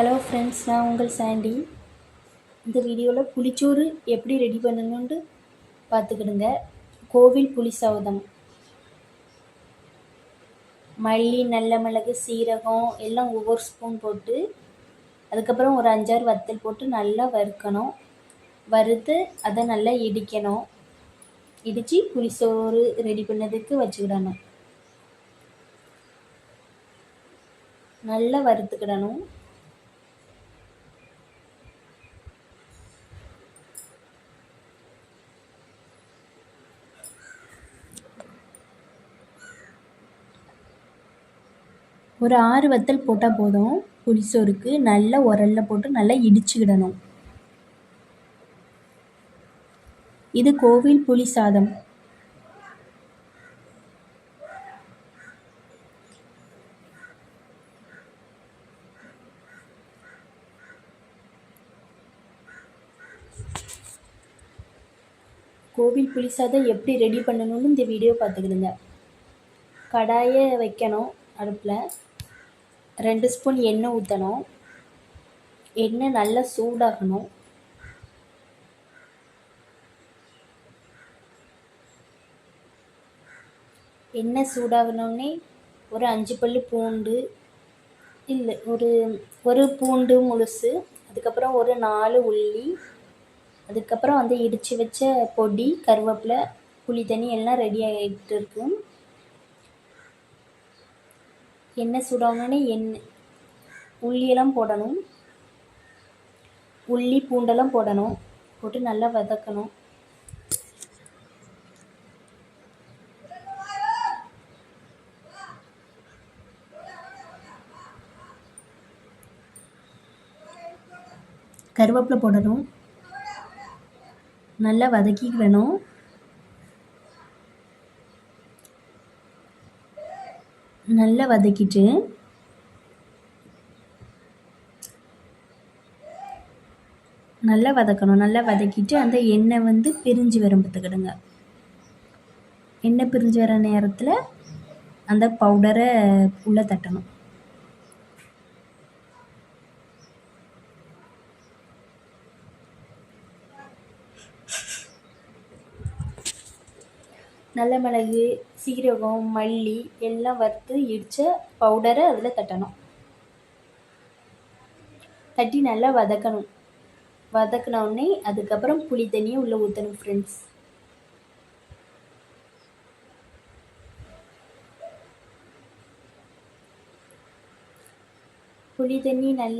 Hello friends, நான் உங்கள் சாண்டி. இந்த வீடியோவில் புளிச்சோறு எப்படி ரெடி பண்ணணுன்ட்டு பார்த்துக்கிடுங்க. கோவில் புளி சாதம். மல்லி, நல்ல மிளகு, சீரகம் எல்லாம் ஒவ்வொரு ஸ்பூன் போட்டு, அதுக்கப்புறம் ஒரு 5-6 வத்தல் போட்டு நல்லா வறுக்கணும். வறுத்து அதை நல்லா இடிக்கணும். இடித்து புளிச்சோறு ரெடி பண்ணதுக்கு வச்சுக்கிடணும். நல்லா வறுத்துக்கிடணும். ஒரு 6 வத்தல் போட்டால் போதும். புளிச்சோறுக்கு நல்லா உரலில் போட்டு நல்லா இடிச்சுக்கிடணும். இது கோவில் புளி சாதம். கோவில் புளி சாதம் எப்படி ரெடி பண்ணணும்னு இந்த வீடியோ பார்த்துக்கிடுங்க. கடாயை வைக்கணும். அடுப்பில் 2 ஸ்பூன் எண்ணெய் ஊற்றணும். எண்ணெய் நல்லா சூடாகணும். எண்ணெய் சூடாகணுன்னே ஒரு 5 பல் பூண்டு, இல்லை ஒரு பூண்டு முழுசு, அதுக்கப்புறம் ஒரு 4 உள்ளி, அதுக்கப்புறம் இடித்து வச்ச பொடி, கருவேப்பிலை, புளி தண்ணி எல்லாம் ரெடி ஆகிட்டு இருக்கு. எண்ணெய் சூடாகணுன்னே உள்ளியெல்லாம் போடணும். உள்ளி பூண்டெல்லாம் போடணும். போட்டு நல்லா வதக்கணும். கருவேப்பிலை போடணும். நல்லா வதக்கிக்கிடணும். நல்லா வதக்கிட்டு நல்லா வதக்கணும். நல்லா வதக்கிட்டு அந்த எண்ணெய் பிரிஞ்சு வரும் பார்த்துக்கிடுங்க. எண்ணெய் பிரிஞ்சு வர நேரத்தில் அந்த பவுடரை உள்ளே தட்டணும். நல்ல மிளகு, சீரகம், மல்லி எல்லாம் வறுத்து இடித்த பவுடரை அதில் தட்டணும். தட்டி நல்லா வதக்கணும். வதக்கினோடனே அதுக்கப்புறம் புளி தண்ணியை உள்ளே ஊற்றணும் ஃப்ரெண்ட்ஸ். புளி தண்ணி நல்லா